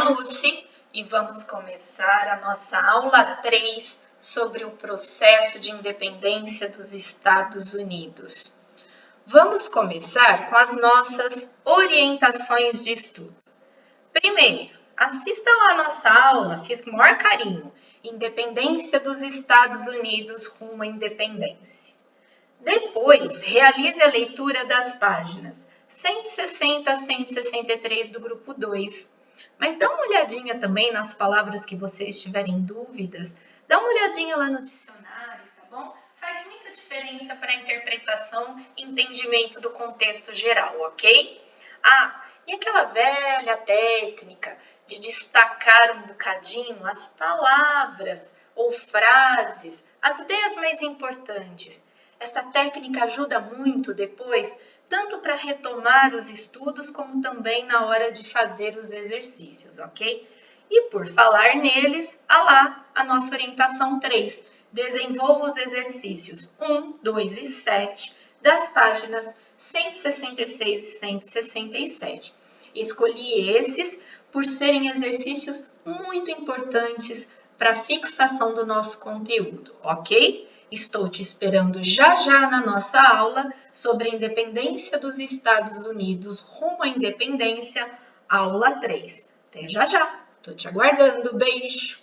Lucy e vamos começar a nossa aula 3 sobre o processo de independência dos Estados Unidos. Vamos começar com as nossas orientações de estudo. Primeiro, assista lá a nossa aula, fiz com o maior carinho, Independência dos Estados Unidos rumo à independência. Depois, realize a leitura das páginas 160 a 163 do grupo 2. Mas dá uma olhadinha também nas palavras que vocês tiverem dúvidas. Dá uma olhadinha lá no dicionário, tá bom? Faz muita diferença para a interpretação e entendimento do contexto geral, ok? E aquela velha técnica de destacar um bocadinho as palavras ou frases, as ideias mais importantes. Essa técnica ajuda muito depois, tanto para retomar os estudos, como também na hora de fazer os exercícios, ok? E por falar neles, lá a nossa orientação 3. Desenvolva os exercícios 1, 2 e 7 das páginas 166 e 167. Escolhi esses por serem exercícios muito importantes para a fixação do nosso conteúdo, ok? Estou te esperando já na nossa aula sobre a independência dos Estados Unidos rumo à independência, aula 3. Até já! Estou te aguardando. Beijo!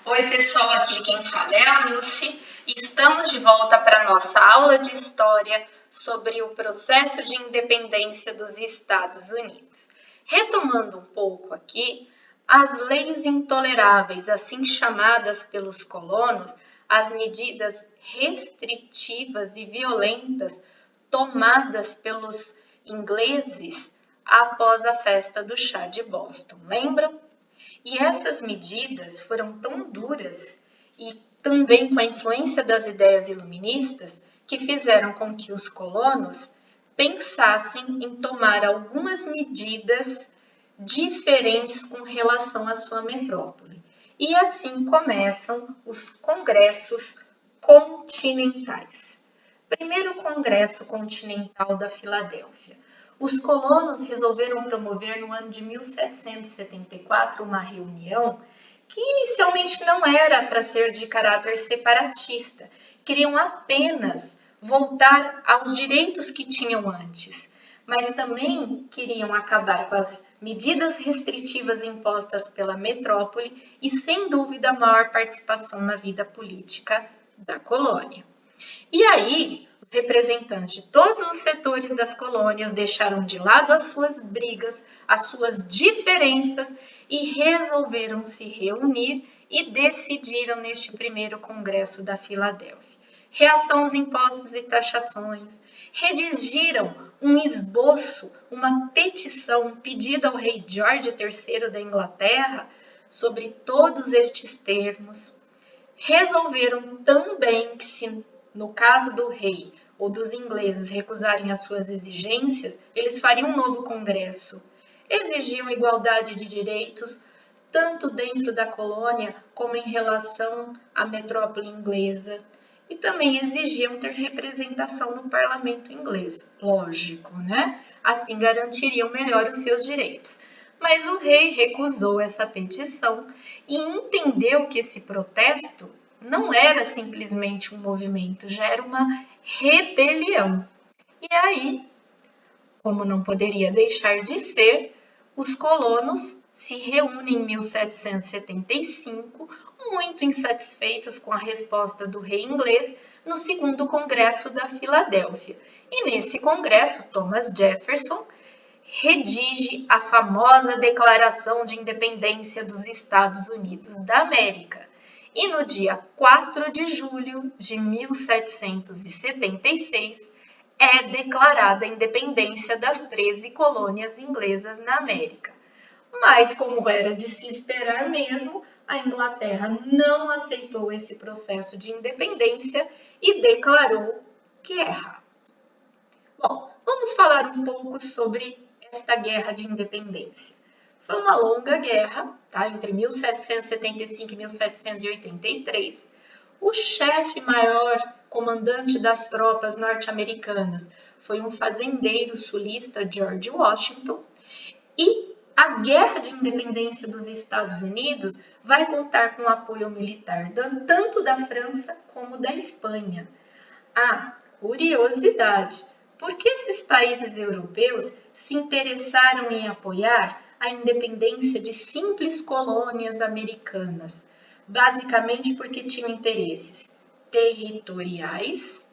Oi, pessoal, aqui quem fala é a Lucy e estamos de volta para a nossa aula de História sobre o processo de independência dos Estados Unidos. Retomando um pouco aqui, as leis intoleráveis, assim chamadas pelos colonos, as medidas restritivas e violentas tomadas pelos ingleses após a festa do chá de Boston, lembram? E essas medidas foram tão duras e também com a influência das ideias iluministas que fizeram com que os colonos pensassem em tomar algumas medidas diferentes com relação à sua metrópole. E assim começam os congressos continentais. Primeiro Congresso Continental da Filadélfia. Os colonos resolveram promover no ano de 1774 uma reunião que inicialmente não era para ser de caráter separatista. Queriam apenas voltar aos direitos que tinham antes, mas também queriam acabar com as medidas restritivas impostas pela metrópole e, sem dúvida, a maior participação na vida política da colônia. E aí, os representantes de todos os setores das colônias deixaram de lado as suas brigas, as suas diferenças e resolveram se reunir e decidiram neste primeiro congresso da Filadélfia. Reação aos impostos e taxações, redigiram um esboço, uma petição, um pedido ao rei George III da Inglaterra sobre todos estes termos. Resolveram também que, se no caso do rei ou dos ingleses recusarem as suas exigências, eles fariam um novo congresso. Exigiam igualdade de direitos, tanto dentro da colônia como em relação à metrópole inglesa. E também exigiam ter representação no parlamento inglês. Lógico, né? Assim garantiriam melhor os seus direitos. Mas o rei recusou essa petição e entendeu que esse protesto não era simplesmente um movimento, já era uma rebelião. E aí, como não poderia deixar de ser, os colonos se reúnem em 1775, muito insatisfeitos com a resposta do rei inglês no segundo Congresso da Filadélfia. E nesse congresso, Thomas Jefferson redige a famosa Declaração de Independência dos Estados Unidos da América. E no dia 4 de julho de 1776, é declarada a independência das 13 colônias inglesas na América. Mas, como era de se esperar mesmo, a Inglaterra não aceitou esse processo de independência e declarou guerra. Bom, vamos falar um pouco sobre esta guerra de independência. Foi uma longa guerra, tá? Entre 1775 e 1783. O chefe maior, comandante das tropas norte-americanas, foi um fazendeiro sulista, George Washington, e a Guerra de Independência dos Estados Unidos vai contar com o apoio militar tanto da França como da Espanha. Curiosidade, por que esses países europeus se interessaram em apoiar a independência de simples colônias americanas? Basicamente porque tinham interesses territoriais,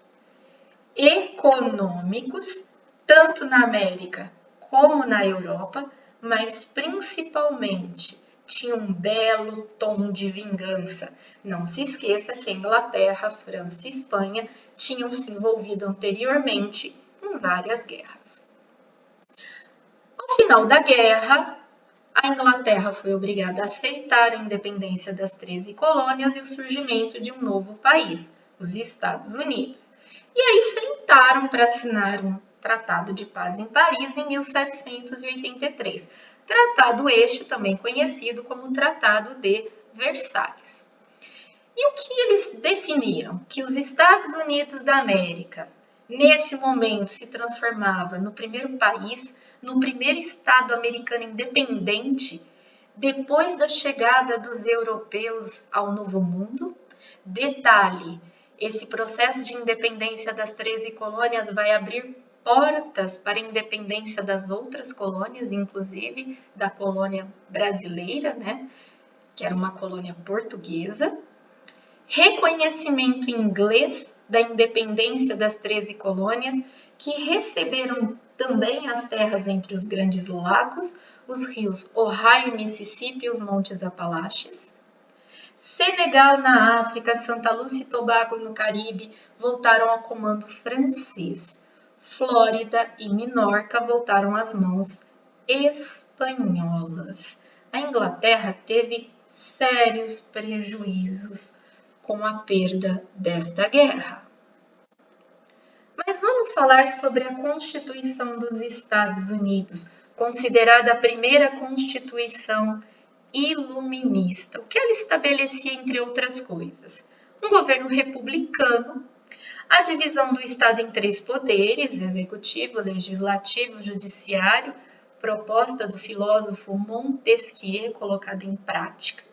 econômicos, tanto na América como na Europa, mas principalmente tinha um belo tom de vingança. Não se esqueça que a Inglaterra, França e Espanha tinham se envolvido anteriormente em várias guerras. Ao final da guerra, a Inglaterra foi obrigada a aceitar a independência das 13 colônias e o surgimento de um novo país, os Estados Unidos. E aí sentaram para assinar um Tratado de Paz em Paris em 1783. Tratado este também conhecido como Tratado de Versalhes. E o que eles definiram? Que os Estados Unidos da América, nesse momento, se transformava no primeiro país, no primeiro Estado americano independente, depois da chegada dos europeus ao Novo Mundo. Detalhe, esse processo de independência das 13 colônias vai abrir portas para a independência das outras colônias, inclusive da colônia brasileira, né, que era uma colônia portuguesa. Reconhecimento inglês da independência das 13 colônias, que receberam também as terras entre os Grandes Lagos, os rios Ohio e Mississippi e os Montes Apalaches. Senegal na África, Santa Lúcia e Tobago no Caribe voltaram ao comando francês. Flórida e Minorca voltaram às mãos espanholas. A Inglaterra teve sérios prejuízos com a perda desta guerra. Mas vamos falar sobre a Constituição dos Estados Unidos, considerada a primeira Constituição iluminista. O que ela estabelecia, entre outras coisas? Um governo republicano, a divisão do Estado em 3 poderes, executivo, legislativo, judiciário, proposta do filósofo Montesquieu colocada em prática,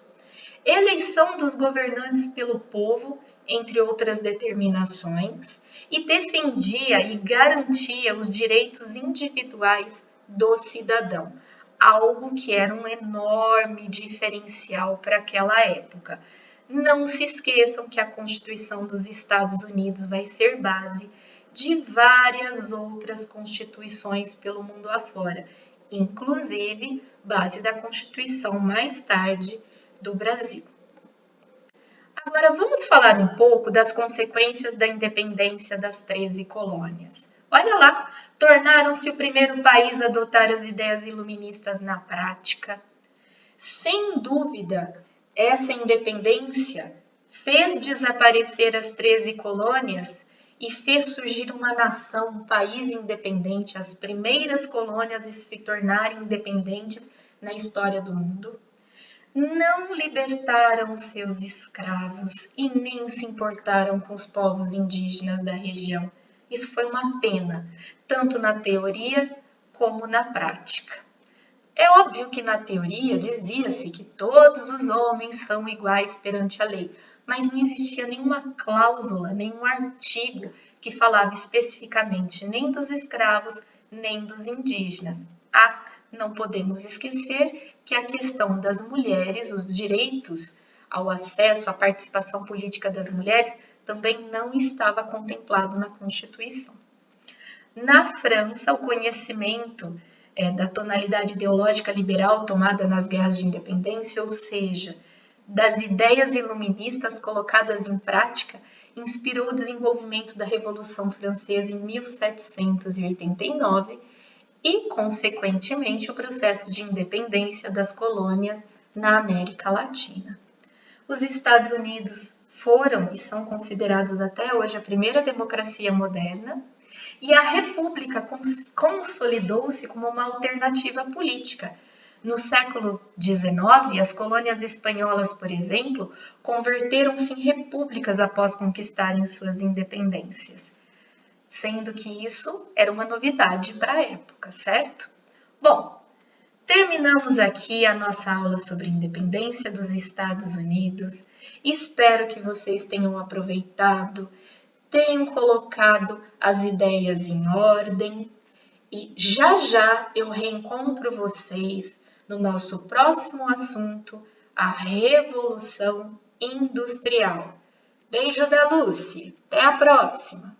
eleição dos governantes pelo povo, entre outras determinações, e defendia e garantia os direitos individuais do cidadão, algo que era um enorme diferencial para aquela época. Não se esqueçam que a Constituição dos Estados Unidos vai ser base de várias outras constituições pelo mundo afora, inclusive base da Constituição mais tarde do Brasil. Agora vamos falar um pouco das consequências da independência das 13 colônias. Olha lá, tornaram-se o primeiro país a adotar as ideias iluministas na prática. Sem dúvida, essa independência fez desaparecer as 13 colônias e fez surgir uma nação, um país independente, as primeiras colônias a se tornarem independentes na história do mundo. Não libertaram seus escravos e nem se importaram com os povos indígenas da região. Isso foi uma pena, tanto na teoria como na prática. É óbvio que na teoria dizia-se que todos os homens são iguais perante a lei, mas não existia nenhuma cláusula, nenhum artigo que falava especificamente nem dos escravos, nem dos indígenas. Não podemos esquecer que a questão das mulheres, os direitos ao acesso à participação política das mulheres, também não estava contemplado na Constituição. Na França, o conhecimento da tonalidade ideológica liberal tomada nas guerras de independência, ou seja, das ideias iluministas colocadas em prática, inspirou o desenvolvimento da Revolução Francesa em 1789 e, consequentemente, o processo de independência das colônias na América Latina. Os Estados Unidos foram e são considerados até hoje a primeira democracia moderna, e a República consolidou-se como uma alternativa política, No século XIX, as colônias espanholas, por exemplo, converteram-se em repúblicas após conquistarem suas independências, sendo que isso era uma novidade para a época, certo? Bom, terminamos aqui a nossa aula sobre a independência dos Estados Unidos. Espero que vocês tenham aproveitado, tenham colocado as ideias em ordem e já já eu reencontro vocês no nosso próximo assunto, a Revolução Industrial. Beijo da Lucy, até a próxima!